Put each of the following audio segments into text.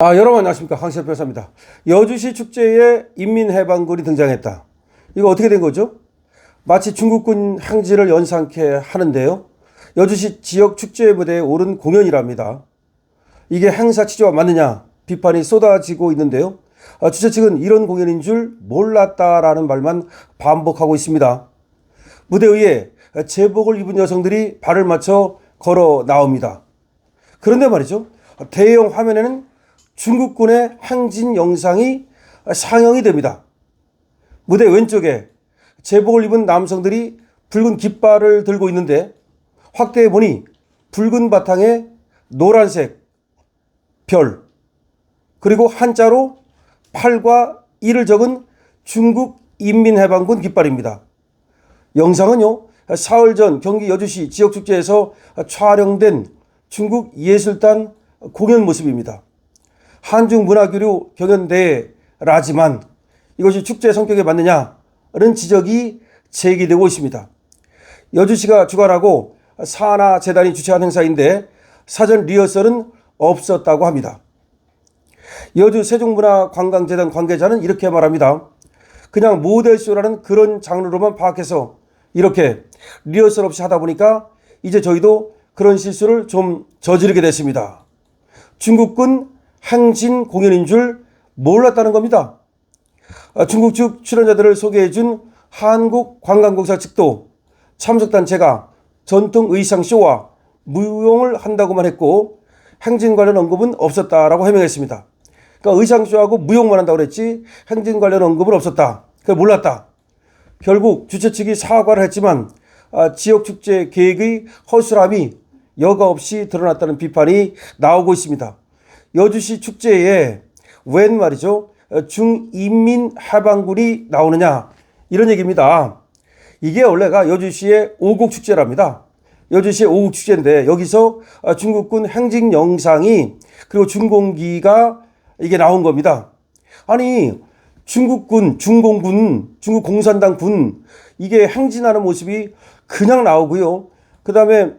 여러분 안녕하십니까, 황실표사입니다. 여주시 축제에 인민해방군이 등장했다. 이거 어떻게 된 거죠? 마치 중국군 행진을 연상케 하는데요. 여주시 지역 축제 무대에 오른 공연이랍니다. 이게 행사 취지와 맞느냐 비판이 쏟아지고 있는데요. 주최 측은 이런 공연인 줄 몰랐다라는 말만 반복하고 있습니다. 무대 위에 제복을 입은 여성들이 발을 맞춰 걸어 나옵니다. 그런데 말이죠, 대형 화면에는 중국군의 행진 영상이 상영이 됩니다. 무대 왼쪽에 제복을 입은 남성들이 붉은 깃발을 들고 있는데, 확대해 보니 붉은 바탕에 노란색 별, 그리고 한자로 8과 1을 적은 중국 인민해방군 깃발입니다. 영상은요, 사흘 전 경기 여주시 지역축제에서 촬영된 중국 예술단 공연 모습입니다. 한중문화교류 경연대회라지만 이것이 축제 성격에 맞느냐는 지적이 제기되고 있습니다. 여주시가 주관하고 산하재단이 주최한 행사인데 사전 리허설은 없었다고 합니다. 여주 세종문화관광재단 관계자는 이렇게 말합니다. 그냥 모델쇼라는 그런 장르로만 파악해서 이렇게 리허설 없이 하다 보니까 이제 저희도 그런 실수를 좀 저지르게 됐습니다. 중국군 행진 공연인 줄 몰랐다는 겁니다. 중국 측 출연자들을 소개해준 한국관광공사 측도 참석단체가 전통 의상쇼와 무용을 한다고만 했고 행진 관련 언급은 없었다라고 해명했습니다. 그러니까 의상쇼하고 무용만 한다고 그랬지 행진 관련 언급은 없었다. 그걸 몰랐다. 결국 주최 측이 사과를 했지만 지역축제 계획의 허술함이 여과 없이 드러났다는 비판이 나오고 있습니다. 여주시 축제에 웬 말이죠, 중인민해방군이 나오느냐, 이런 얘기입니다. 이게 원래가 여주시의 오곡축제랍니다. 여주시의 오곡축제인데 여기서 중국군 행진 영상이 그리고 준공기가 이게 나온 겁니다. 아니, 중국군, 중공군, 중국공산당군 이게 행진하는 모습이 그냥 나오고요. 그 다음에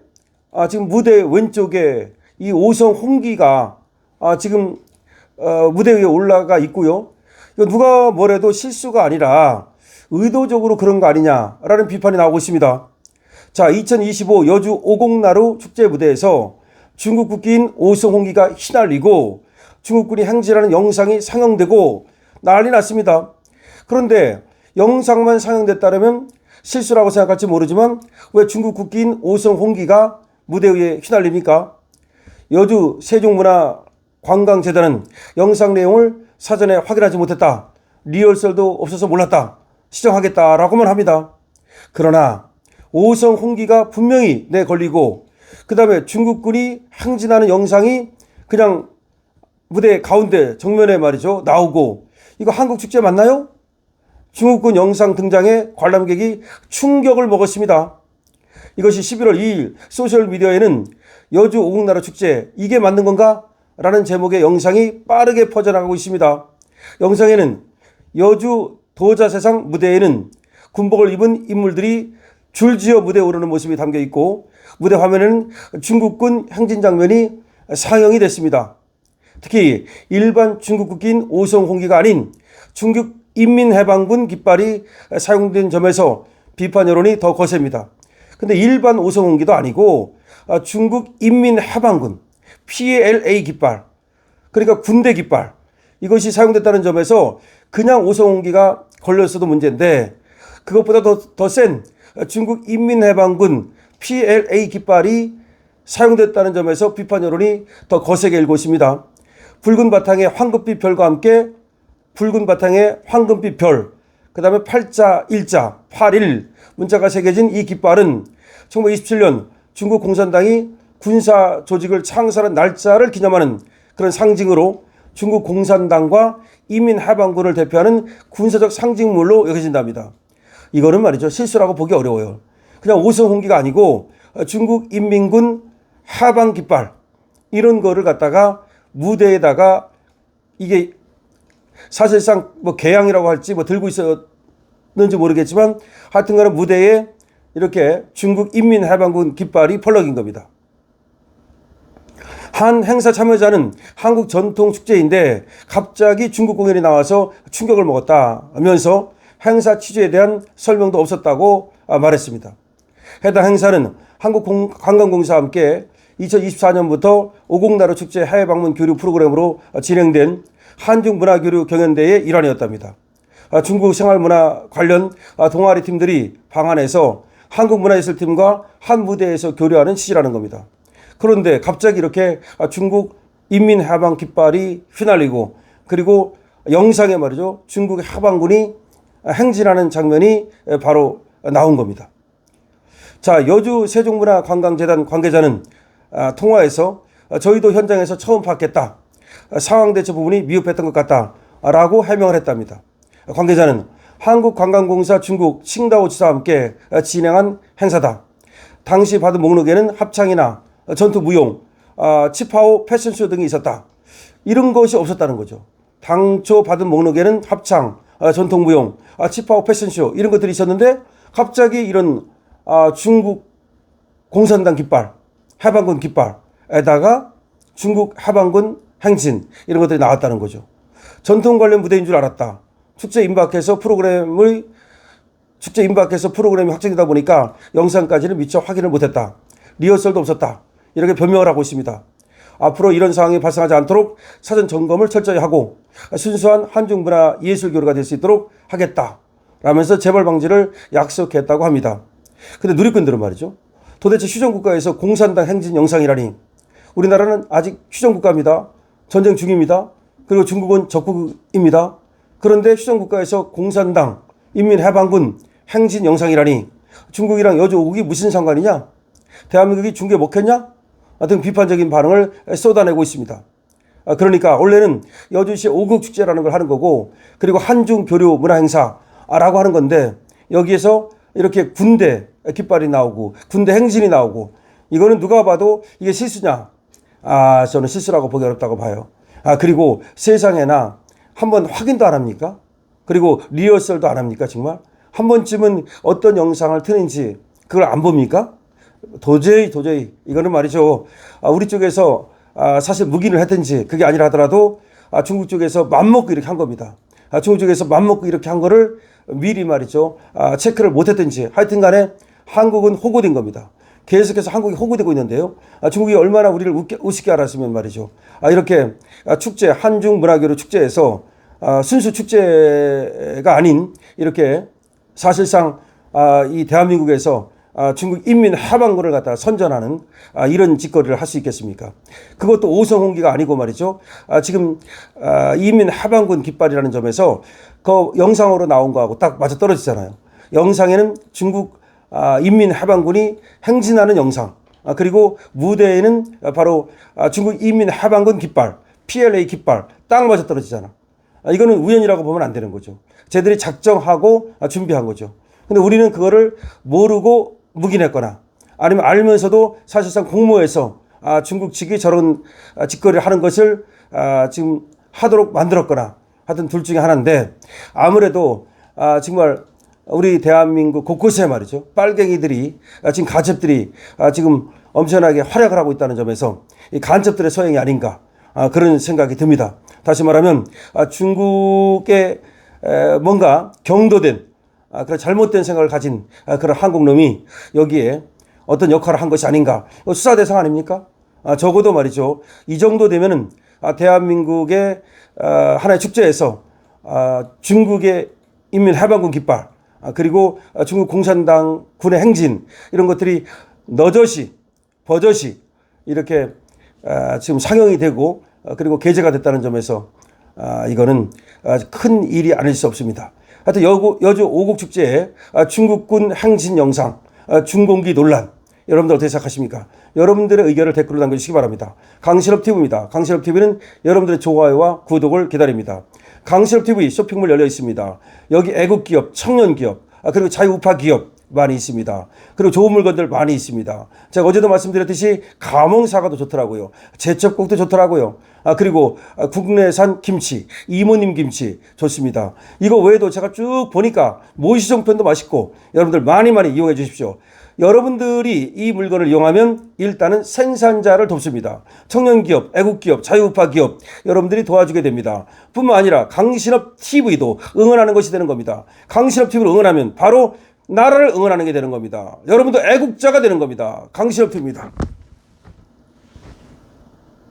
지금 무대 왼쪽에 이 오성 홍기가 지금 무대 위에 올라가 있고요. 이거 누가 뭐래도 실수가 아니라 의도적으로 그런 거 아니냐라는 비판이 나오고 있습니다. 자, 2025 여주 오곡나루 축제 무대에서 중국 국기인 오성 홍기가 휘날리고 중국군이 행진하는 영상이 상영되고 난리 났습니다. 그런데 영상만 상영됐다면 실수라고 생각할지 모르지만 왜 중국 국기인 오성 홍기가 무대 위에 휘날립니까? 여주 세종문화관광재단은 영상 내용을 사전에 확인하지 못했다, 리허설도 없어서 몰랐다, 시정하겠다라고만 합니다. 그러나 오성 홍기가 분명히 걸리고 그 다음에 중국군이 행진하는 영상이 그냥 무대 가운데 정면에 말이죠 나오고, 이거 한국축제 맞나요? 중국군 영상 등장에 관람객이 충격을 먹었습니다. 이것이 11월 2일 소셜미디어에는 여주 오곡나루 축제 이게 맞는 건가? 라는 제목의 영상이 빠르게 퍼져나가고 있습니다. 영상에는 여주 도자세상 무대에는 군복을 입은 인물들이 줄지어 무대에 오르는 모습이 담겨 있고 무대 화면에는 중국군 행진 장면이 상영이 됐습니다. 특히 일반 중국 국기인 오성 홍기가 아닌 중국 인민해방군 깃발이 사용된 점에서 비판 여론이 더 거셉니다. 근데 일반 오성 홍기도 아니고 중국 인민해방군 PLA 깃발, 그러니까 군대 깃발, 이것이 사용됐다는 점에서 그냥 오성 홍기가 걸렸어도 문제인데 그것보다 더 센 중국 인민해방군 PLA 깃발이 사용됐다는 점에서 비판 여론이 더 거세게 일고 있습니다. 붉은 바탕에 황금빛 별과 함께 붉은 바탕에 황금빛 별, 그 다음에 8자 1자 81 문자가 새겨진 이 깃발은 1927년 중국 공산당이 군사 조직을 창설한 날짜를 기념하는 그런 상징으로 중국 공산당과 인민해방군을 대표하는 군사적 상징물로 여겨진답니다. 이거는 말이죠, 실수라고 보기 어려워요. 그냥 오성 홍기가 아니고 중국 인민군 해방 깃발, 이런 거를 갖다가 무대에다가 이게 사실상 뭐 개양이라고 할지 뭐 들고 있었는지 모르겠지만 하여튼간에 무대에 이렇게 중국 인민해방군 깃발이 펄럭인 겁니다. 한 행사 참여자는 한국 전통 축제인데 갑자기 중국 공연이 나와서 충격을 먹었다 하면서 행사 취지에 대한 설명도 없었다고 말했습니다. 해당 행사는 한국관광공사와 함께 2024년부터 오곡나루 축제 해외 방문 교류 프로그램으로 진행된 한중문화교류 경연대회의 일환이었답니다. 중국 생활문화 관련 동아리 팀들이 방한해서 한국문화예술팀과 한 무대에서 교류하는 취지라는 겁니다. 그런데 갑자기 이렇게 중국 인민해방 깃발이 휘날리고 그리고 영상에 말이죠. 중국 해방군이 행진하는 장면이 바로 나온 겁니다. 자, 여주 세종문화관광재단 관계자는 통화에서 저희도 현장에서 처음 봤겠다. 상황 대처 부분이 미흡했던 것 같다라고 해명을 했답니다. 관계자는 한국관광공사 중국 칭다오 지사와 함께 진행한 행사다. 당시 받은 목록에는 합창이나 전투 무용, 치파오 패션쇼 등이 있었다. 이런 것이 없었다는 거죠. 당초 받은 목록에는 합창, 전통 무용, 치파오 패션쇼 이런 것들이 있었는데 갑자기 이런 중국 공산당 깃발, 해방군 깃발에다가 중국 해방군 행진 이런 것들이 나왔다는 거죠. 전통 관련 무대인 줄 알았다. 축제 임박해서 프로그램이 확정되다 보니까 영상까지는 미처 확인을 못했다. 리허설도 없었다. 이렇게 변명을 하고 있습니다. 앞으로 이런 상황이 발생하지 않도록 사전 점검을 철저히 하고 순수한 한중문화 예술교류가 될 수 있도록 하겠다. 라면서 재발 방지를 약속했다고 합니다. 근데 누리꾼들은 말이죠. 도대체 휴전국가에서 공산당 행진 영상이라니. 우리나라는 아직 휴전국가입니다. 전쟁 중입니다. 그리고 중국은 적국입니다. 그런데 휴전국가에서 공산당 인민해방군 행진 영상이라니 중국이랑 여주 오국이 무슨 상관이냐? 대한민국이 중국에 먹혔냐? 등 비판적인 반응을 쏟아내고 있습니다. 그러니까 원래는 여주시 오국축제라는 걸 하는 거고 그리고 한중교류 문화행사라고 하는 건데 여기에서 이렇게 군대 깃발이 나오고 군대 행진이 나오고 이거는 누가 봐도 이게 실수냐? 저는 실수라고 보기 어렵다고 봐요. 그리고 세상에나 한번 확인도 안 합니까? 그리고 리허설도 안 합니까? 정말 한 번쯤은 어떤 영상을 트는지 그걸 안 봅니까? 도저히 이거는 말이죠. 우리 쪽에서 사실 묵인을 했든지 그게 아니라 하더라도 중국 쪽에서 맘먹고 이렇게 한 겁니다. 중국 쪽에서 맘먹고 이렇게 한 거를 미리 말이죠. 체크를 못했든지 하여튼 간에 한국은 호구된 겁니다. 계속해서 한국이 호구되고 있는데요. 중국이 얼마나 우리를 우습게 알았으면 말이죠. 이렇게 축제, 한중문화교류 축제에서 순수 축제가 아닌 이렇게 사실상 이 대한민국에서 중국 인민해방군을 갖다가 선전하는 이런 짓거리를 할 수 있겠습니까? 그것도 오성홍기가 아니고 말이죠. 지금 인민해방군 깃발이라는 점에서 그 영상으로 나온 거하고 딱 맞아 떨어지잖아요. 영상에는 중국 인민해방군이 행진하는 영상, 그리고 무대에는 바로 중국 인민해방군 깃발, PLA 깃발 딱 맞아 떨어지잖아. 이거는 우연이라고 보면 안 되는 거죠. 쟤들이 작정하고 준비한 거죠. 근데 우리는 그거를 모르고 묵인했거나 아니면 알면서도 사실상 공모해서 중국 측이 저런 짓거리를 하는 것을 지금 하도록 만들었거나 하여튼 둘 중에 하나인데 아무래도 정말 우리 대한민국 곳곳에 말이죠. 빨갱이들이 지금 간첩들이 지금 엄청나게 활약을 하고 있다는 점에서 이 간첩들의 소행이 아닌가 그런 생각이 듭니다. 다시 말하면 중국의 뭔가 경도된 그런 잘못된 생각을 가진 그런 한국 놈이 여기에 어떤 역할을 한 것이 아닌가. 수사 대상 아닙니까? 적어도 말이죠. 이 정도 되면은 대한민국의 하나의 축제에서 중국의 인민해방군 깃발 그리고 중국 공산당 군의 행진 이런 것들이 너젓이 버젓이 이렇게 지금 상영이 되고 그리고 게재가 됐다는 점에서 이거는 큰 일이 아닐 수 없습니다. 하여튼 여주 오곡축제에 중국군 행진 영상, 중공기 논란 여러분들 어떻게 생각하십니까? 여러분들의 의견을 댓글로 남겨주시기 바랍니다. 강실업TV입니다. 강실업TV는 여러분들의 좋아요와 구독을 기다립니다. 강실업TV 쇼핑몰 열려 있습니다. 여기 애국기업, 청년기업, 그리고 자유우파 기업 많이 있습니다. 그리고 좋은 물건들 많이 있습니다. 제가 어제도 말씀드렸듯이 감흥사과도 좋더라고요. 제첩국도 좋더라고요. 그리고 국내산 김치, 이모님 김치 좋습니다. 이거 외에도 제가 쭉 보니까 모시종편도 맛있고 여러분들 많이 이용해 주십시오. 여러분들이 이 물건을 이용하면 일단은 생산자를 돕습니다. 청년기업, 애국기업, 자유우파 기업 여러분들이 도와주게 됩니다. 뿐만 아니라 강신업 TV도 응원하는 것이 되는 겁니다. 강신업 TV를 응원하면 바로 나라를 응원하는 게 되는 겁니다. 여러분도 애국자가 되는 겁니다. 강신업 TV입니다.